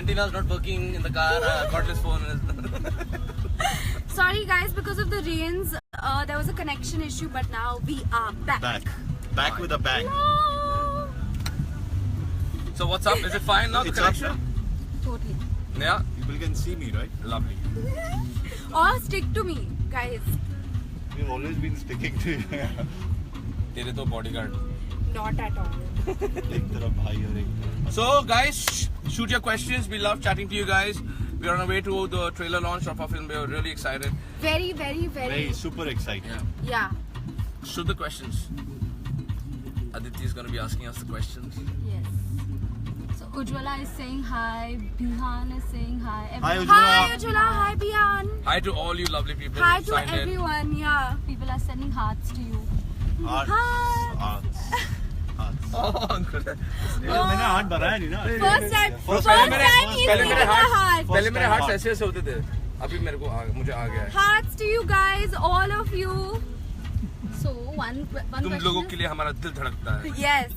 Antina's not working in the car. Cordless phone is. Sorry guys, because of the rains, there was a connection issue, but now we are back. Back with a bang. No. So what's up? Is it fine now? The It's connection? up Totally. Yeah. People can see me, right? Lovely. Or stick to me, guys. We've always been sticking to you. तेरे तो bodyguard. Not at all. एक तरफ भाई और एक तरफ. So guys, shoot your questions. We love chatting to you guys. We are on our way to the trailer launch of our film. We are really excited. Very, very, very. Very super excited. Yeah. Shoot the questions. Aditi is going to be asking us the questions. Yes. So Ujjwala is saying hi, Bihan is saying hi. Hi, Everyone- Ujjwala. Hi, Ujjwala. Hi, Bian. Hi to all you lovely people. Hi who to signed in. everyone. Yeah. People are sending hearts to you. Hearts. Hearts. Hearts. Oh, good. मैंने हाथ भराया नहीं ना. First time. First First time time he's पहले giving मेरे a heart. पहले मेरे time heart heart. ऐसे ऐसे होते थे. अभी मेरे को मुझे आ गया है. Hearts to you guys, all of you. So one तुम question लोगों is, के लिए हमारा दिल धड़कता है. Yes.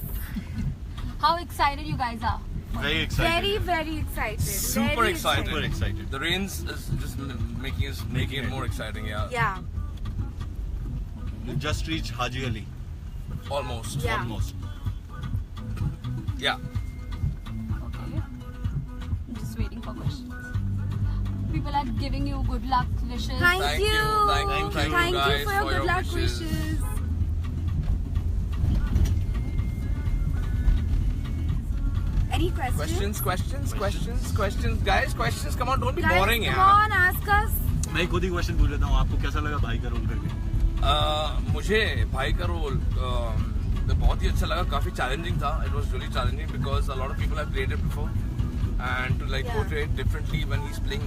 how excited you guys are? Very excited. Very, very excited. Super Very excited. Super excited. The rains is just making it more exciting. Yeah. Yeah. We just reached Haji Ali. Almost. Yeah. Almost. Yeah. Okay. I'm just waiting for questions. People are giving you good luck wishes. Thank Thank you. you. Thank you. Thank you Thank guys you for your good luck wishes. Any questions? Questions. Guys, questions. Come on, don't be Guys, boring, come यार. on, ask us. मैं खुद ही question पूछ लेता हूँ. आपको कैसा लगा भाई का रोल करके? मुझे भाई का रोल बहुत ही अच्छा लगा. काफी चैलेंजिंग था. It was really challenging because a lot of people have played it before, and to like Yeah. portray it differently when he's playing,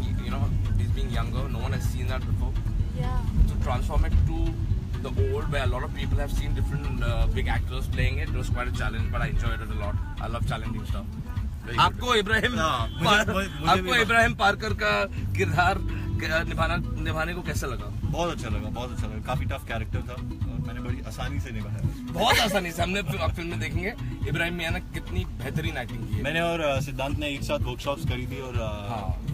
he's being younger. No one has seen that before. Yeah. To transform it to the old, where a lot of people have seen different big actors playing it, was quite a challenge, but I enjoyed it a lot. I love challenging stuff. Very good. आपको इब्राहिम हाँ, मुझे आपको भी- Ibrahim Parker का किरदार निभाने को कैसा लगा? बहुत अच्छा लगा. बहुत अच्छा लगा. काफी टफ कैरेक्टर था और मैंने बड़ी आसानी से निभाया. बहुत आसानी से. हमने आप फिल्म में देखेंगे इब्राहिम मियां ने कितनी बेहतरीन एक्टिंग की है. मैंने और सिद्धांत ने एक साथ वर्कशॉप्स करी थी और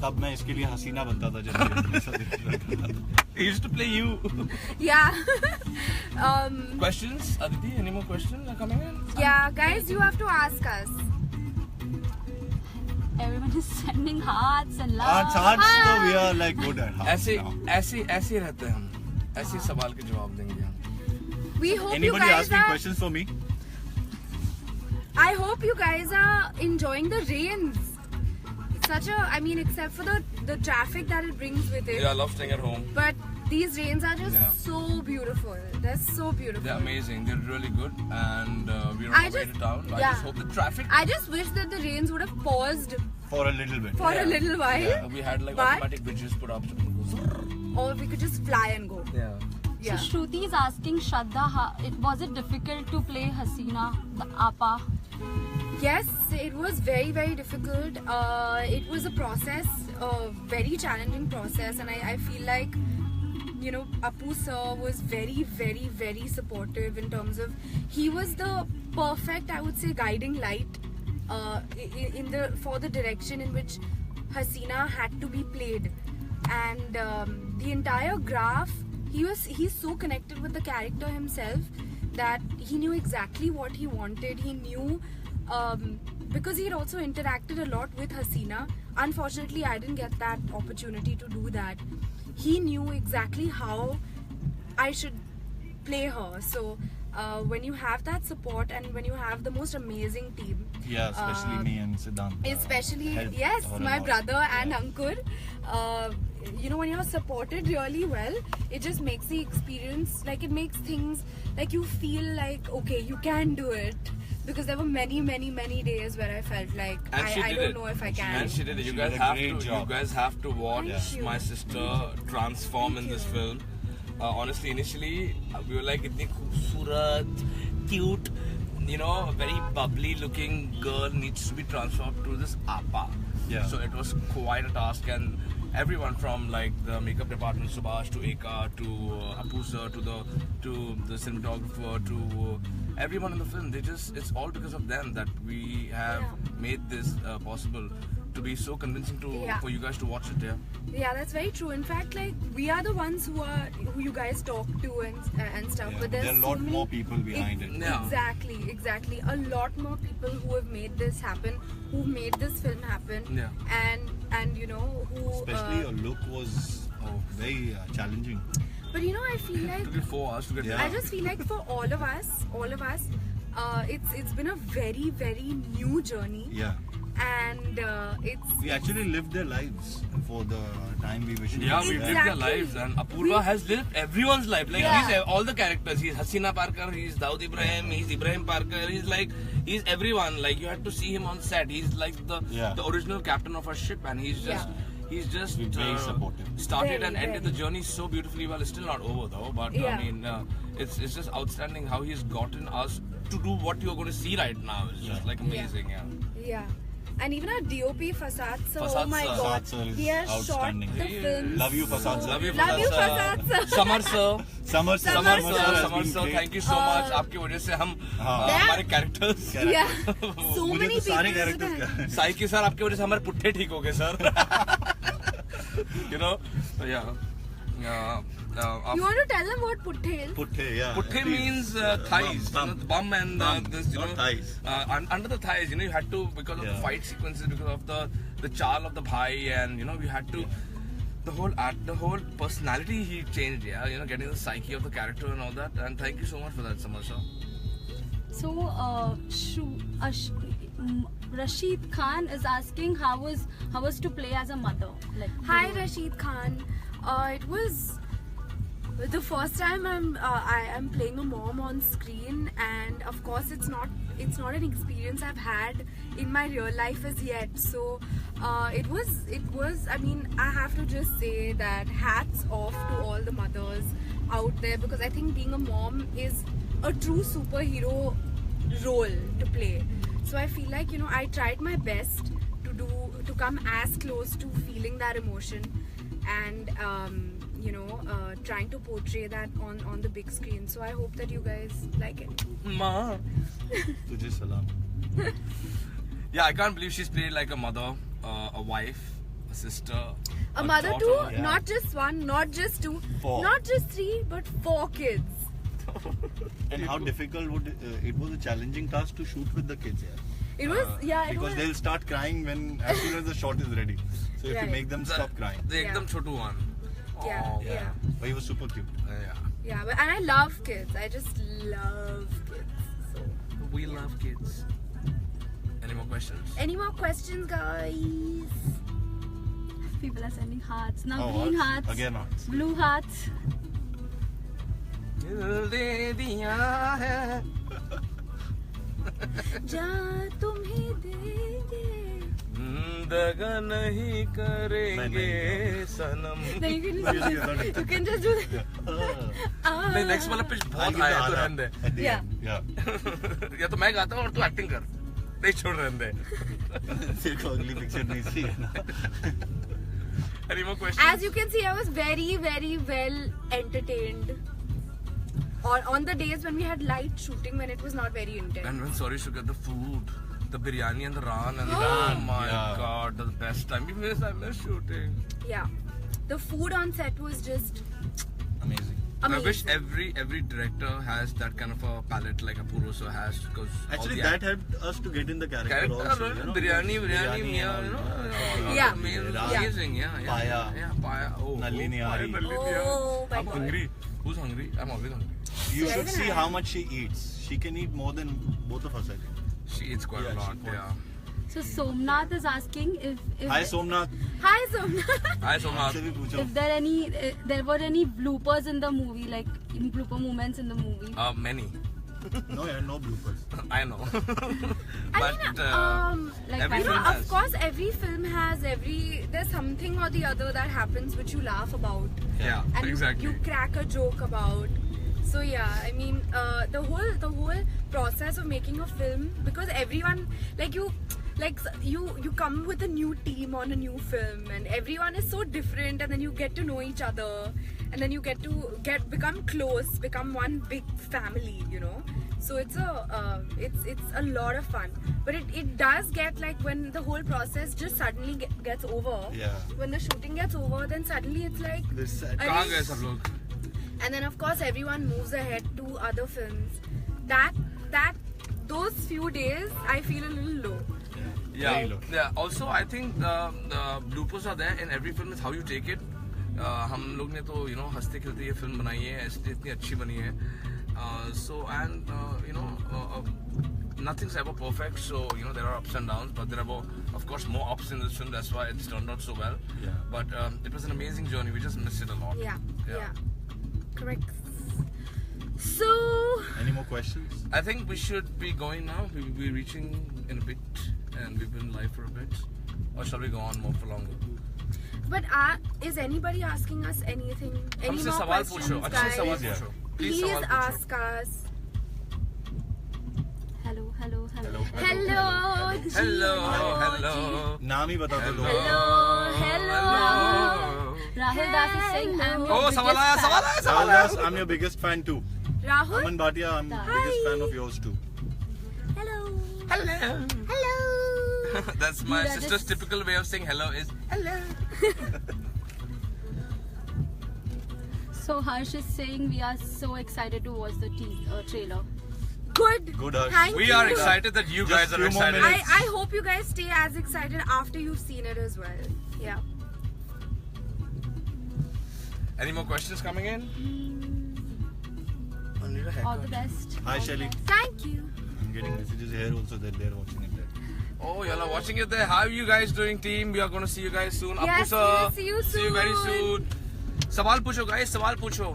तब मैं इसके लिए हसीना बनता था जब He used to play you. Yeah. Questions? Aditi, any more questions are coming in? Yeah, guys, you have to ask us. Everyone is sending hearts and love. Hearts तो we are like good at hearts now. ऐसे रहते हैं हम. ऐसे सवाल के जवाब देंगे हम. We hope you Anybody guys asking are. questions for me? I hope you guys are enjoying the rains. Except for the traffic that it brings with it. Yeah, I love staying at home. But these rains are just Yeah. so beautiful. They're so beautiful. They're amazing. They're really good, and we're on I our way just- to town. I yeah. just hope the traffic. I just wish that the rains would have paused For a little bit. for Yeah. a little while. Yeah, we had like But- automatic bridges put up. Or we could just fly and go. Yeah. Yeah. So Shruti is asking Shraddha, was it difficult to play Hasina, the Appa? Yes, it was very, very difficult. It was a process, a very challenging process, and I feel like, Apu sir was very, very, very supportive in terms of, he was the perfect, I would say, guiding light for the direction in which Hasina had to be played. And the entire graph, he's so connected with the character himself that he knew exactly what he wanted. He knew because he had also interacted a lot with Hasina. Unfortunately, I didn't get that opportunity to do that. He knew exactly how I should play her. So when you have that support and when you have the most amazing team, Yeah, especially me and Siddhant. especially helped yes, her a my lot. brother and Yeah. Ankur, when you're supported really well, it just makes the experience, like, it makes things like you feel like, okay, you can do it. Because there were many, many, many days where I felt like And she I did don't it. know if I can. And she did it. You She guys did a have great to. job. You guys have to watch Thank you. my sister transform in this film. Honestly, initially we were like, "Itni खूबसूरत, cute, very bubbly looking girl needs to be transformed to this Appa." Yeah. So it was quite a task, and everyone from like the makeup department, Subhash, to Eka, to Apu sir, to the cinematographer, to everyone in the film. It's all because of them that we have made this possible. to be so convincing Yeah. for you guys to watch it. Yeah, that's very true. In fact, like we are the ones who you guys talk to and stuff. Yeah, But there there's are a so lot many, more people behind it. Yeah. Exactly. A lot more people who have made this happen, who made this film happen, Yeah. and you know who. Especially your look was very challenging. But you know, I feel like It took you 4 hours to get Yeah. I just feel like for all of us, it's been a very very new journey, Yeah. and it's We actually lived their lives for the time we were shooting. Yeah, we lived their Exactly. lives, and Apurva has lived everyone's life. Like Yeah. he's all the characters. He's Hasina Parker, he's Daud Ibrahim, he's Ibrahim Parker. He's everyone. Like you had to see him on set. He's like the original captain of our ship, and he's just. Yeah. He's just He's very supportive. started Very, and ended the very. journey so beautifully well. It's still not over though, but Yeah. I mean, it's just outstanding how he's gotten us to do what you're going to see right now. It's just like amazing, yeah. yeah. And even our DOP Fasad sir, oh Fasad my sir. god, Fasad sir is he has shot outstanding. the film. Love you, Fasad sir. Love you, Love you, Fasad Fasad sir. Samar sir. Summer sir. Samar Summer sir. sir has Samar been sir, great. thank you so much. आपकी वजह से हम हाँ. हमारे characters. Yeah, so मुझे many तो सारे people. Characters psyche sir आपकी वजह से हमारे पुट्ठे ठीक हो गए sir. You know, yeah. You want to tell them what putte is? Putte, yeah. Putte means thighs, Bum. you know, the bum and Bum, this, you not know, thighs. Under the thighs, you know, you had to, because of the Yeah. fight sequences, because of the chal of the bhai, and you know, we had to, the whole personality he changed, yeah, you know, getting the psyche of the character and all that. And thank you so much for that, Samar sir. So, Rashid Khan is asking how was to play as a mother. Like, Hi Rashid Khan. It was the first time I am playing a mom on screen, and of course it's not an experience I've had in my real life as yet. So it was. I mean, I have to just say that hats off to all the mothers out there, because I think being a mom is a true superhero role to play. So I feel like, you know, I tried my best to come as close to feeling that emotion, and trying to portray that on the big screen. So I hope that you guys like it. Ma. Tujhe salam. Yeah, I can't believe she's played like a mother, a wife, a sister, A mother daughter. too, Yeah. not just one, not just two, 4. not just 3, but 4 kids. And how difficult would it was a challenging task to shoot with the kids, yeah. It was, yeah, it Because was. they'll start crying as soon as the shot is ready. So you have to Right. make them stop crying. The Yeah. ekdam chotu one. Yeah, Oh, yeah. But he was super cute. yeah. Yeah, and I love kids. I just love kids. So, We love kids. Any more questions? any more questions, guys? people are sending hearts now. Oh, Green hearts. hearts, Again hearts. blue hearts. दिल दे दिया है. जा तुम्हें देंगे. दगा नहीं करेंगे नहीं. सनम. No, you can No, just, you can just do that. नहीं, next वाला pitch I'll बहुत give high the है, तो Anna रहने दे. at the Yeah. end. Yeah. या तो मैं गाता हूँ और तू एक्टिंग कर. नहीं छोड़ रहने दे. तेरे को अगली पिक्चर नहीं चाहिए ना. Any more questions? As you can see, I was very, very well entertained. On the days when we had light shooting, when it was not very intense. And when sorry to get the food, the biryani and the raan and oh my Yeah. god, the best time. I miss shooting. Yeah, the food on set was just Amazing. I wish amazing. every director has that kind of a palette like Apurva so has, because Actually, that helped us to get in the character, character, also. You know, biryani, and Mia, all. you know, Yeah. amazing, yeah. Paya. Yeah, Paya. Oh, Nalini Paya, Ari. Nalini, Oh my I'm God. hungry. Who's hungry? I'm always hungry. You So should even see I- how much she eats. She can eat more than both of us, I think. She eats quite Yeah, a she lot, quite- yeah. So Somnath is asking if Hi, Somnath. Hi, Somnath. Hi, Somnath. आपसे भी पूछो. if there were any bloopers in the movie, like in blooper moments in the movie. Many. No, yeah, no bloopers. I know. I But mean, like every you know, film of has. course, every film has there's something or the other that happens which you laugh about, Yeah, and exactly. you crack a joke about. So yeah, I mean, the whole process of making a film, because everyone you come with a new team on a new film, and everyone is so different, and then you get to know each other, and then you get to become close, become one big family, you know. So it's a lot of fun. But it does get like when the whole process just suddenly gets over. Yeah. When the shooting gets over, then suddenly it's like. This कहाँ गए सब लोग? And then of course everyone moves ahead to other films. Those few days I feel a little low. Yeah, Very low. yeah. Also, I think the bloopers are there in every film. It's how you take it. हम लोग ने तो हंसते खेलते ये film बनाई है, इसलिए इतनी अच्छी बनी है. So and nothing's ever perfect. So there are ups and downs, but there are of course more ups in this film. That's why it's turned out so well. Yeah. But it was an amazing journey. We just missed it a lot. Yeah. Correct. So Any more questions? I think we should be going now. We will be reaching in a bit, and we've been live for a bit. Or shall we go on more for longer? but is anybody asking us anything? Any हमसे more सवाल questions, पूछो. अच्छे guys? सवाल पूछो. Please सवाल पूछो. ask us. Hello. Hello. Hello. नाम ही बता दो. Hello. Rahul Das is saying I'm your Oh, सवाल आया. Rahul Das, I'm your biggest fan too. Rahul. Aman Bhatia, I'm the biggest fan of yours too. Hello. That's my Dude, I sister's just- typical way of saying hello is hello. So Harsh is saying we are so excited to watch the trailer. Good. Good, Harsh. Thank We you. are excited that you Just guys are few more excited. minutes. I hope you guys stay as excited after you've seen it as well. Yeah. Any more questions coming in? All the best. Hi Shelly. Thank you. I'm getting messages here also that they're watching it there. Oh, y'all are watching it there. How are you guys doing, team? We are going to see you guys soon. Yes, Appu sir, we'll see you See you very soon. soon. सवाल पूछो guys, सवाल पूछो.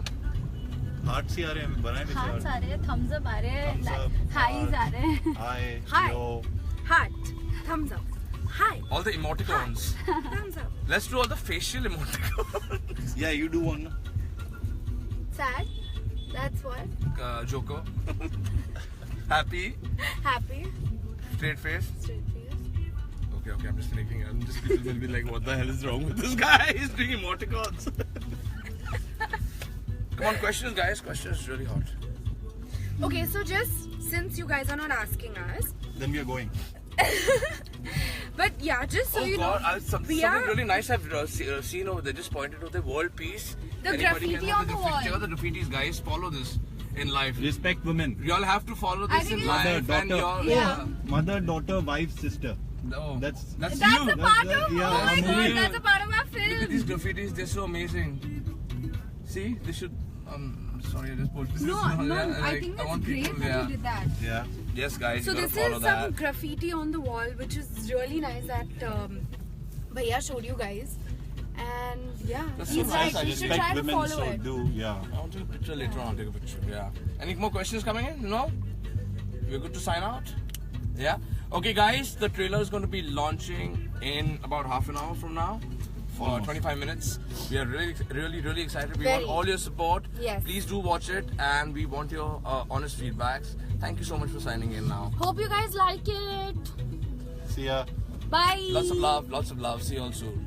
Hearts ही आ रहे हैं, बनाए कैसे Hearts आ रहे हैं, thumbs up आ रहे हैं, Thumbs up, highs आ रहे हैं. Hi. Hi. Yo. Heart. Thumbs up. Hi. All the emoticons. Thumbs up. Let's do all the facial emoticons. Yeah, you do one. Sad. That's what. Joker. Happy. Happy. Straight face. Straight face. Okay, I'm just making it. People will be like, what the hell is wrong with this guy? He's doing emoticons. Come on, questions, guys. Questions really hot. Okay, so just since you guys are not asking us, Then we are going. but yeah, just so Oh you God, know, something really nice I've seen over there. Just pointed to the world peace. The Anybody graffiti can have on the graffiti. wall. The graffitis, guys. Follow this in life. Respect women. You all have to follow I this think in it's- life. Mother, And daughter. you're, Yeah. Mother, daughter, wife, sister. No. That's that's you. a part That- of. yeah, Oh my a God, movie. that's a part of our Look at film. these graffitis. They're so amazing. See, they should. Sorry, I just posted this. No, Yeah, I like, think I that's want great people, that yeah. you did that. yeah. Yes, guys. So you this gotta follow is that. some graffiti on the wall, which is really nice that Bhaiya showed you guys. And yeah, That's he's so right. nice. I You should Respect try to women, follow so it. do, yeah. I want to take a picture later on. I'll take a picture. Yeah. Any more questions coming in? No? We're good to sign out? Yeah? Okay, guys. The trailer is going to be launching in about half an hour from now. For Almost. 25 minutes. We are really excited. We Very. want all your support. Yes. Please do watch it, and we want your honest feedbacks. Thank you so much for signing in now. Hope you guys like it. See ya. Bye. Lots of love. See you all soon.